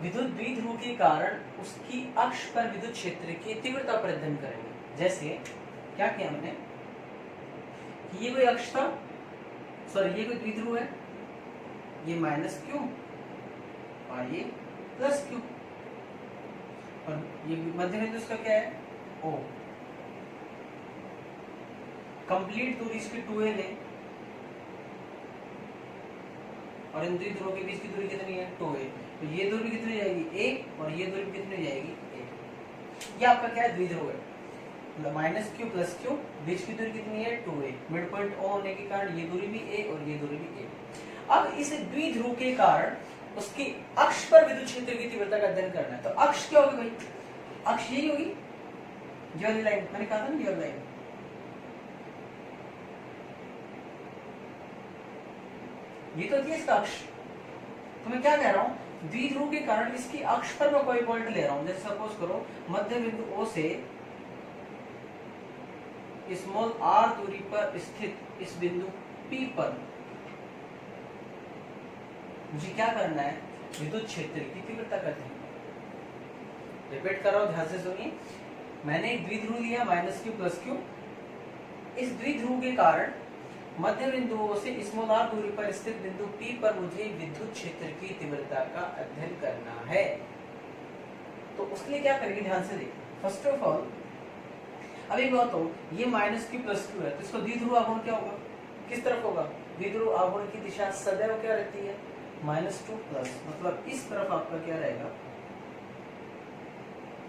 विद्युत द्विध्रुव के कारण उसकी अक्ष पर विद्युत क्षेत्र की तीव्रता पर अध्ययन करेंगे। जैसे क्या किया हमने कि ये कोई अक्ष था, सॉरी ये कोई द्विध्रुव है, ये माइनस क्यू और ये प्लस क्यू, और ये मध्य बिंदु इसका क्या है ओ। कंप्लीट दूरी इसकी 2a ले, और इन द्विध्रुवों के बीच की दूरी कितनी है 2a, तो ये दूरी कितनी जाएगी a और ये दूरी कितनी जाएगी a। ये आपका क्या है द्विध्रुव है, माइनस क्यू प्लस क्यू, बीच की दूरी कितनी है 2a, मिड पॉइंट ओ होने के कारण ये दूरी भी a और ये दूरी भी a। अब इस द्विध्रुव के कारण उसकी अक्ष पर विद्युत क्षेत्र की तीव्रता का अध्ययन करना है। तो अक्ष क्या होगी भाई, अक्ष यही होगी, ये वाली लाइन मैंने कहा था ना, ये वाली लाइन, ये तो थी इसका अक्ष। तो मैं क्या कह रहा हूं, द्विध्रुव के कारण इसकी अक्ष पर मैं कोई पॉइंट ले रहा हूं, जैसे सपोज करो मध्य बिंदु O से स्मॉल r दूरी पर स्थित इस बिंदु P पर मुझे क्या करना है, विद्युत क्षेत्र की तीव्रता करनी है। रिपीट कर रहा हूं, ध्यान से सुनिए। मैंने एक द्विध्रुव लिया माइनस क्यू प्लस क्यू, इस द्विध्रुव के कारण मध्य बिंदुओं से स्मॉल r दूरी पर स्थित बिंदु P पर मुझे विद्युत क्षेत्र की तीव्रता का अध्ययन करना है। तो उसके लिए क्या करेंगे, ध्यान से देखिए। फर्स्ट ऑफ ऑल अब एक बात हो, ये माइनस क्यू प्लस क्यू है, तो इसको द्विध्रुव आघूर्ण क्या होगा, किस तरफ होगा, द्विध्रुव आघूर्ण की दिशा सदैव क्या रहती है -2 प्लस, मतलब इस तरफ आपका क्या रहेगा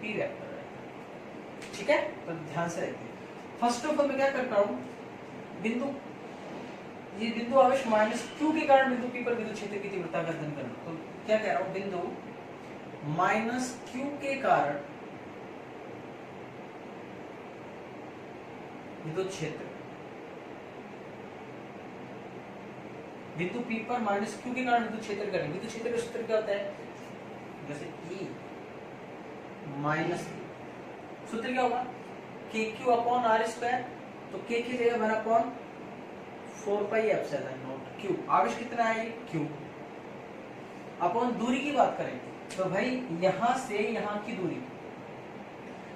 P वेक्टर रहेगा। ठीक है, तो ध्यान से रखिए। फर्स्ट ऑफ ऑल मैं क्या करता हूं, बिंदु ये बिंदु आवेश माइनस क्यू के कारण बिंदु P पर विद्युत क्षेत्र की तीव्रता का अध्ययन करना। तो क्या कह रहा हूं, बिंदु माइनस क्यू के कारण विद्युत क्षेत्र, बिंदु P पर माइनस क्यू के कारण विद्युत क्षेत्र करेंगे। विद्युत क्षेत्र का सूत्र क्या होता है, जैसे E माइनस सूत्र क्या होगा KQ अपॉन R स्क्वायर, तो K की जगह 1 upon 4 pi epsilon not Q। आवेश कितना है Q, अपॉन दूरी की बात करें तो भाई यहां से यहां की दूरी,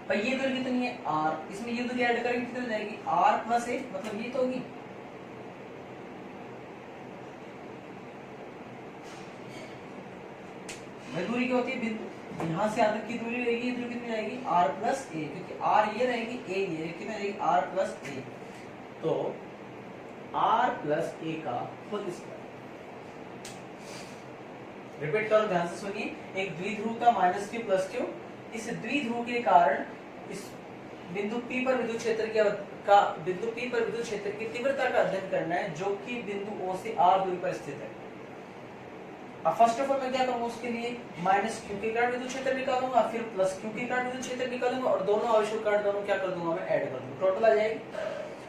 भाई ये दूरी कितनी है R, इसमें ये दूरी ऐड करेंगे कितनी हो जाएगी R प्लस 1, मतलब ये तो होगी भाई दूरी क्या होती है, बिंदु यहां से यहां तक की दूरी रहेगी, ये दूरी कितनी जाएगी R प्लस a, क्योंकि R ये रहेगी a ये कितना जाएगी R प्लस a, तो R प्लस a का होल स्क्वायर। रिपीट करो, ध्यान से सुनिए। एक द्विध्रुव का माइनस क्यू प्लस क्यू, इस द्विध्रुव के कारण इस बिंदु P पर विद्युत क्षेत्र बिंदु P पर विद्युत क्षेत्र की तीव्रता का अध्ययन करना है, जो कि बिंदु O से R दूरी पर स्थित है। अब फर्स्ट ऑफ ऑल मैं क्या करूंगा, उसके लिए माइनस क्यू के कारण विद्युत क्षेत्र निकालूंगा, फिर प्लस क्यू के कारण विद्युत क्षेत्र निकालूंगा, और दोनों आवेशों के कारण दोनों क्या कर दूंगा मैं ऐड कर दूंगा, टोटल आ जाएगी।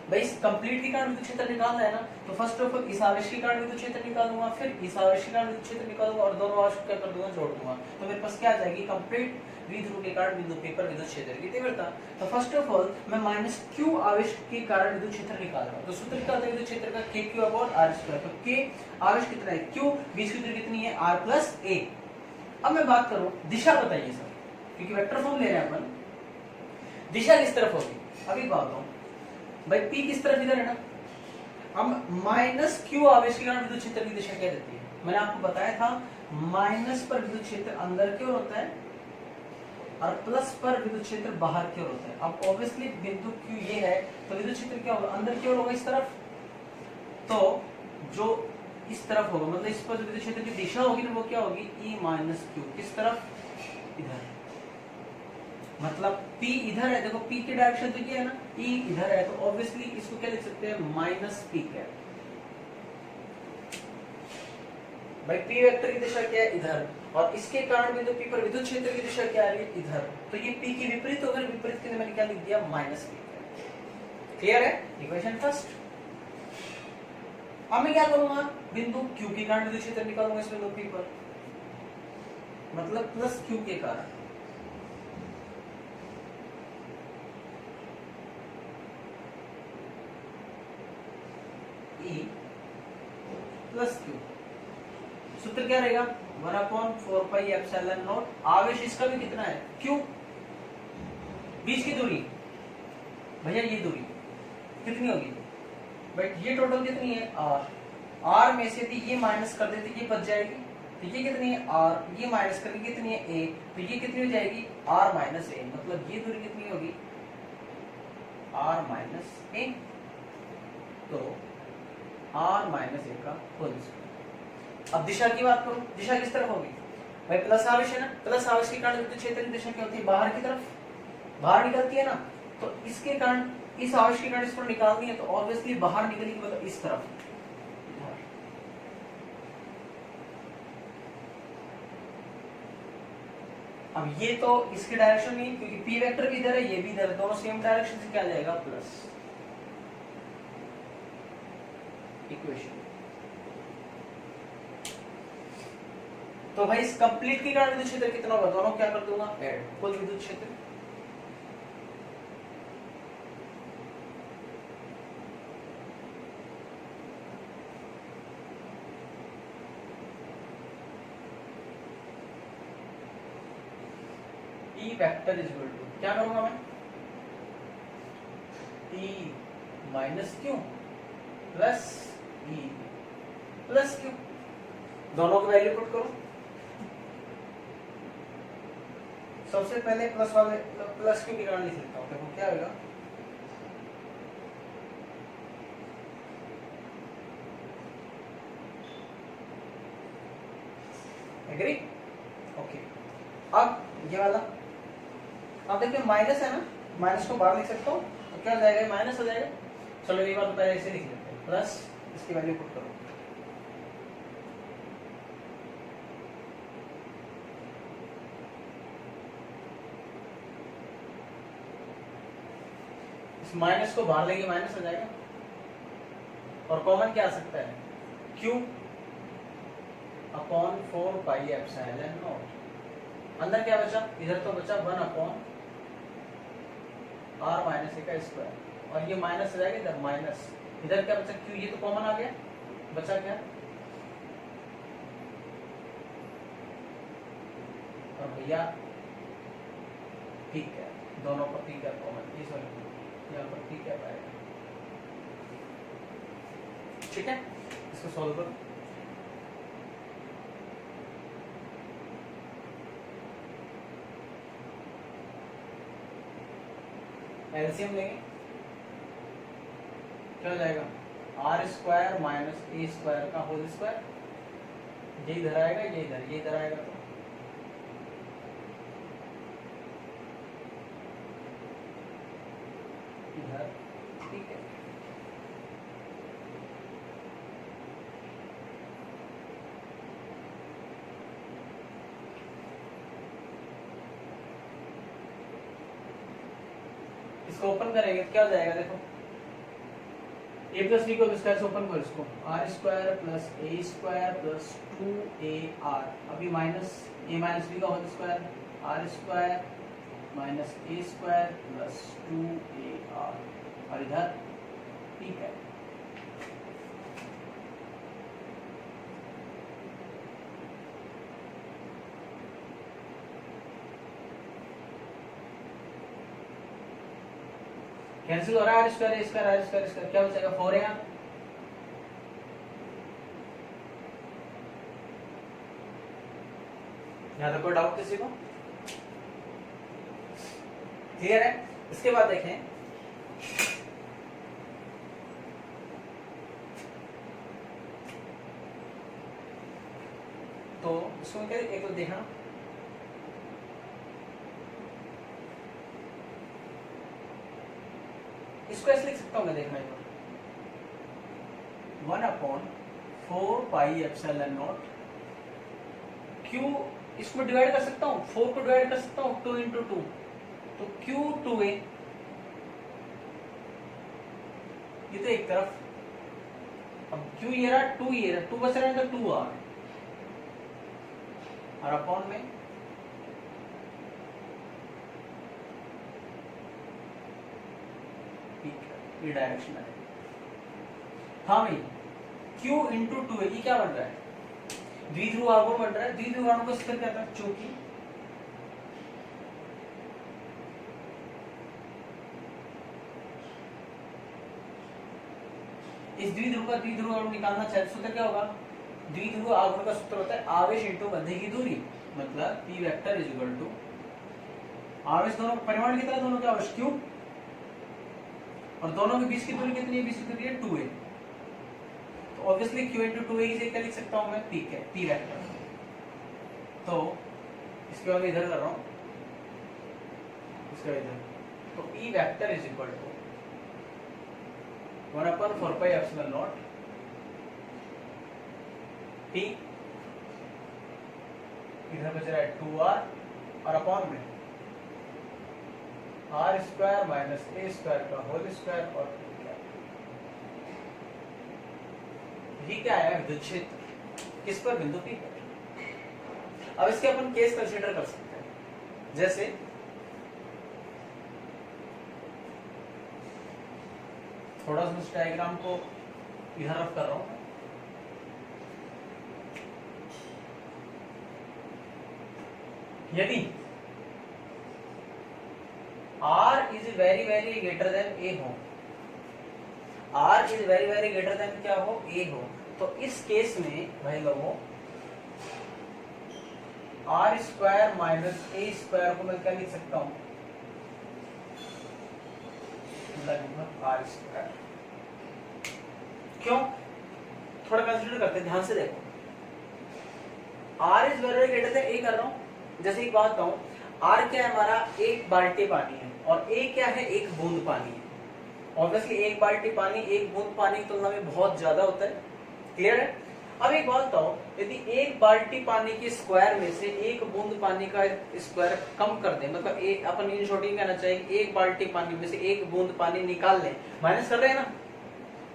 भाई इस कंप्लीट के कारण विद्युत क्षेत्र निकालना है ना, तो फर्स्ट ऑफ ऑल इस आवेश के कारण विद्युत क्षेत्र निकालूंगा, फिर इस आवेश के कारण विद्युत क्षेत्र निकालूंगा, और दोनों आवेश क्या कर दूंगा जोड़ दूंगा, तो मेरे पास क्या आ जाएगी कंप्लीट द्विध्रुव के कारण बिंदु P पर विद्युत क्षेत्र की तीव्रता। तो फर्स्ट ऑफ ऑल मैं माइनस क्यू आवेश के कारण विद्युत क्षेत्र निकाल रहा हूं, तो सूत्र क्या होता है विद्युत क्षेत्र का KQ अपॉन R स्क्वायर। तो K आवेश कितना है Q, बीच की दूरी कितनी है R प्लस a। अब मैं बात करूं दिशा, बताइए सर, क्योंकि वेक्टर फॉर्म ले रहे हैं अपन, दिशा किस तरफ होगी। अभी बात बताऊं भाई, P किस तरफ इधर है ना, अब माइनस क्यू आवेश के कारण विद्युत क्षेत्र की दिशा क्या रहती है, मैंने आपको बताया था माइनस पर विद्युत क्षेत्र अंदर की ओर होता है और प्लस पर विद्युत क्षेत्र बाहर की ओर होता है। अब ऑब्वियसली बिंदु Q ये है, तो विद्युत क्षेत्र क्या होगा अंदर की ओर होगा इस तरफ, तो जो इस तरफ होगा मतलब इस पर जो विद्युत क्षेत्र की दिशा होगी ना वो क्या होगी E माइनस क्यू, किस तरफ इधर, मतलब P इधर है, देखो P की डायरेक्शन तो ये है ना, E इधर है, तो ऑब्वियसली इसको क्या लिख सकते हैं माइनस P कैप। भाई P वेक्टर की दिशा क्या है इधर, और इसके कारण बिंदु P पर विद्युत क्षेत्र की दिशा क्या आ रही है इधर, तो ये P की विपरीत होकर विपरीत के लिए मैंने क्या लिख दिया माइनस P। क्लियर है इक्वेशन फर्स्ट। अब मैं क्या करूंगा, बिंदु Q के कारण विद्युत क्षेत्र निकालूंगा इस बिंदु P पर, मतलब प्लस Q के कारण, E प्लस Q, सूत्र क्या रहेगा 1/4πε0। आवेश इसका भी कितना है q, बीच की दूरी भैया ये दूरी कितनी होगी, बट ये टोटल कितनी है r में से यदि ये माइनस कर देते ये बच जाएगी, तो ये कितनी है r, ये माइनस करके कितनी है a, तो ये कितनी हो जाएगी r माइनस a, मतलब ये दूरी कितनी होगी r माइनस a, तो r माइनस a का होल स्क्वायर। अब दिशा की बात करूं, दिशा किस तरफ होगी भाई, प्लस आवेश है ना, प्लस आवेश के कारण विद्युत क्षेत्र की दिशा क्या होती है, बाहर की तरफ, बाहर निकलती है ना, तो इसके कारण इस आवेश के कारण इसको निकालनी है, तो ऑब्वियसली बाहर निकलेगी मतलब इस तरफ। अब ये तो इसकी डायरेक्शन नहीं, क्योंकि p वेक्टर भी इधर है ये भी इधर है, दोनों सेम डायरेक्शन से क्या आ जाएगा प्लस इक्वेशन। तो भाई इस कंप्लीट के कारण विद्युत क्षेत्र कितना होगा, दोनों क्या कर दूंगा ऐड, कुल विद्युत क्षेत्र E vector is equal to क्या करूंगा मैं, E minus Q plus E plus Q, दोनों की वैल्यू पुट करो। सबसे पहले प्लस वाले प्लस क्यू के कारण लिख लेता हूं, देखो क्या होगा, एग्री, ओके। अब ये वाला, अब देखिए माइनस है ना, माइनस को बाहर लिख सकता हूँ तो क्या हो जाएगा, माइनस हो जाएगा। चलो ये बात तो पहले ऐसे लिख लेते हैं, प्लस इसकी वैल्यू पुट करो, इस माइनस को बाहर लेंगे माइनस हो जाएगा, और कॉमन क्या आ सकता है q अपॉन 4πε0, अंदर क्या बचा, इधर तो बचा 1/r माइनस a का स्क्वायर, और ये माइनस हो जाएगा इधर माइनस, इधर क्या बचा q, ये तो कॉमन आ गया, बचा क्या, और भैया ठीक है, दोनों पर ठीक है कॉमन, ये सॉरी यहाँ पर ठीक है पाएगा, ठीक है, इसको सॉल्व करो। एलसीएम लेंगे क्या हो जाएगा, R square minus A square का होल स्क्वायर, ये इधर आएगा ये इधर आएगा, तो इधर ठीक है। इसको ओपन करेंगे तो क्या हो जाएगा, देखो a प्लस बी को स्क्वायर से ओपन करो, इसको R square plus A square plus 2ar, अभी माइनस a माइनस बी का whole square, R square minus A square plus 2ar, और इधर ठीक है। कैंसिल हो रहा है, R square A square R square square, क्या बचेगा 4 यहाँ, यहाँ तक कोई डाउट किसी को, क्लियर है। इसके बाद देखें, तो इसको क्या एक तो देखना, इसको ऐसे लिख सकता हूं मैं, देखना 1/4πε0 q, इसको डिवाइड कर सकता हूँ, 4 को डिवाइड कर सकता हूँ 2 × 2, तो q 2a, ये तो एक तरफ, अब q ये रहा 2 ये रहा, 2 बच रहा है तो 2r, और अपॉन में ये डायरेक्शन है। हाँ भाई q × 2a, ये क्या बन रहा है, द्विध्रुव आघूर्ण बन रहा है, द्विध्रुव आघूर्ण का सूत्र क्या था, चूंकि इस द्विध्रुव का द्विध्रुव आघूर्ण निकालना चाहे सूत्र क्या होगा, द्विध्रुव आघूर्ण का सूत्र होता है आवेश इंटू मध्य की दूरी, मतलब P vector is equal to आवेश दोनों परिमाण कितना, दोनों के आवेश q और दोनों के बीच की दूरी कितनी है, बीच की दूरी है 2a, तो ऑब्वियसली q इंटू 2a इसे क्या लिख सकता हूं मैं, P वेक्टर। तो इसके बाद इधर कर रहा हूं, इसका इधर, तो E vector is equal to 1/4 pi epsilon naught P, इधर बच रहा है 2r और अपॉन में r square minus a square का होल स्क्वायर और ये क्या है, विद्युत क्षेत्र किस पर, बिंदु P पर। अब इसके अपन केस कंसीडर कर सकते हैं, जैसे थोड़ा सा इस डायग्राम को इधर रफ कर रहा हूं, यदि R is very very greater than A हो, R is very very greater than क्या हो, A हो, तो इस केस में भाई लोगों R square minus A square को मैं क्या लिख सकता हूं, लगभग R स्क्वायर। क्यों, थोड़ा कंसीडर करते हैं, ध्यान से देखो, R is very greater than A कर रहा हूं, जैसे एक बात कहूं, R क्या है हमारा, एक बाल्टी पानी है और A क्या है, एक बूंद पानी है। ऑब्वियसली एक बाल्टी पानी एक बूंद पानी की तुलना में बहुत ज्यादा होता है, क्लियर है। अब एक बात बताओ, यदि एक बाल्टी पानी के स्क्वायर में से एक बूंद पानी का स्क्वायर कम कर दें, मतलब एक अपन इन शॉर्टिंग कहना चाहिए, एक बाल्टी पानी में से एक बूंद पानी निकाल लें, माइनस कर रहे हैं ना,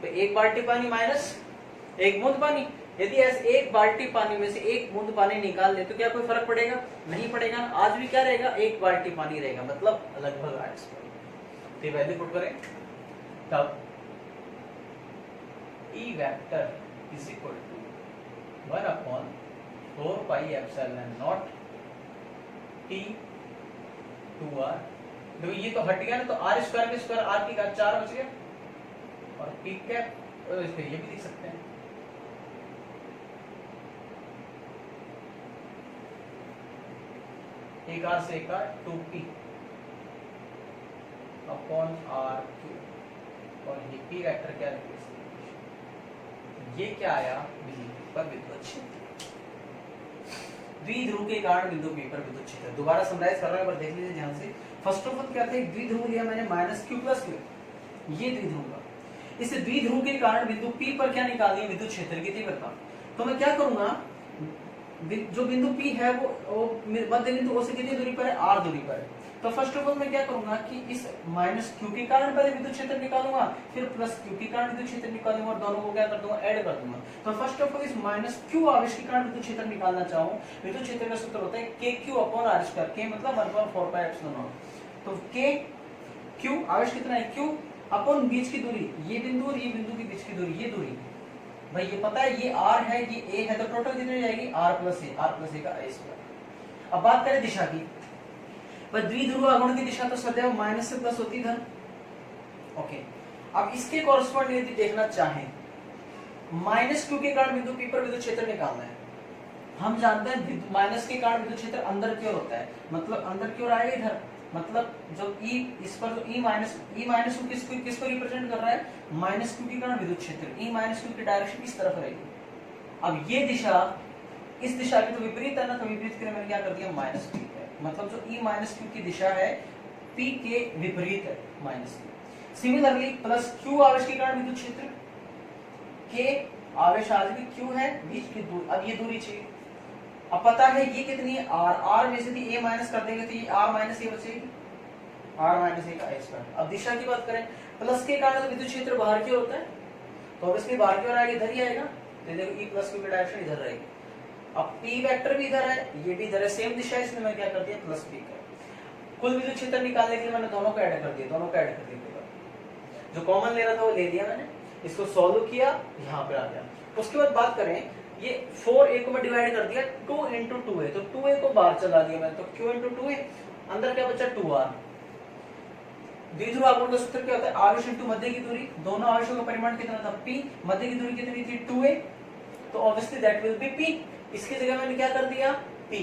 तो एक बाल्टी पानी माइनस एक बूंद पानी, यदि ऐसे एक बाल्टी पानी में से एक बूंद पानी निकाल ले तो क्या कोई फर्क पड़ेगा, नहीं पड़ेगा। आज भी क्या रहेगा, एक बाल्टी पानी रहेगा, मतलब लगभग 8 स्क्वायर। तो वैल्यू पुट करें, तब E vector is equal to 1/4 pi epsilon naught T 2r। देखो ये तो हट गया ना, तो r स्क्वायर में स्क्वायर r की का 4 बच गया, और p कैप ये भी लिख सकते हैं, एक आर से एक are 2p upon r cube, और ये p वेक्टर क्या है, ये क्या आया, बिंदु पर विद्युत क्षेत्र, द्विध्रुव के कारण बिंदु P पर विद्युत क्षेत्र। दोबारा समराइज कर रहा हूं, पर देख लीजिए ध्यान से। फर्स्ट ऑफ ऑल क्या था, एक द्विध्रुव लिया मैंने -q + q, ये द्विध्रुव का, इस द्विध्रुव के कारण बिंदु P पर क्या निकालनी है, विद्युत क्षेत्र की तीव्रता। तो मैं क्या करूंगा, जो बिंदु P है वो मध्य बिंदु O से कितनी दूरी पर है, r दूरी पर है। तो फर्स्ट ऑफ ऑल मैं क्या करूंगा कि इस -q के कारण पहले विद्युत क्षेत्र निकालूंगा, फिर +q के कारण विद्युत क्षेत्र निकालूंगा, और दोनों को क्या कर दूंगा, ऐड कर दूंगा। तो फर्स्ट ऑफ ऑल इस -q आवेश के कारण विद्युत क्षेत्र निकालना चाहूं, विद्युत क्षेत्र का सूत्र होता है kq/r², k मतलब 1/4 पाई एप्सिलॉन नॉट। तो kq आवेश कितना है, q अपॉन बीच की दूरी, ये बिंदु और ये बिंदु के बीच की दूरी, ये दूरी भाई ये पता है, ये r है ये a है, तो टोटल कितनी जाएगी, r + a का a²। अब बात करें दिशा की, पर द्विध्रुव आघूर्ण की दिशा तो सदैव माइनस से प्लस होती है, ओके। अब इसके कॉरेस्पॉन्ड यदि देखना चाहें, -q के कारण बिंदु P पर विद्युत क्षेत्र निकालना है। हम जानते हैं माइनस के कारण विद्युत क्षेत्र अंदर की ओर होता है, मतलब अंदर की ओर आएगा इधर, मतलब जो E इस पर जो E- किसको रिप्रेजेंट कर रहा है, -q के कारण विद्युत क्षेत्र, E-q की डायरेक्शन इस तरफ रहेगी। अब ये दिशा इस दिशा की तो विपरीत है ना, तो विपरीत के लिए मैंने क्या कर दिया, -p है, मतलब जो E-q की दिशा है P के विपरीत है, -q। सिमिलरली +q आवेश के कारण विद्युत क्षेत्र, K आवेश आज भी q है, बीच की दूरी, अब ये दूरी चाहिए। अब पता है ये कितनी है, r में से भी a माइनस कर देंगे तो ये r - a बचेगी, r - a का a²। अब दिशा की बात करें, प्लस के कारण तो विद्युत क्षेत्र बाहर की ओर होता है, तो ऑब्वियसली बाहर की ओर आएगा, इधर ही आएगा, तो देखो E+q की डायरेक्शन इधर रहेगी। अब p वेक्टर भी इधर है, ये भी इधर है, सेम दिशा है, इसलिए मैं क्या कर दिया, +p कर। कुल विद्युत क्षेत्र निकालने के लिए मैंने दोनों को ऐड कर दिया, दोनों को ऐड कर दिया, जो कॉमन ले रहा था वो ले लिया मैंने, इसको सॉल्व किया, यहाँ पे आ गया। उसके बाद बात करें ये 4a को मैं डिवाइड कर दिया 2 इंटू 2a, तो 2a को बाहर चला दिया मैं, तो q इंटू 2a, अंदर क्या बचा 2r। द्विध्रुव आघूर्ण का सूत्र क्या होता है, आवेश इंटू मध्य की दूरी, दोनों आवेशों का परिमाण कितना था p, मध्य की दूरी कितनी थी 2a, तो obviously that will be p। इसकी जगह मैंने क्या कर दिया p,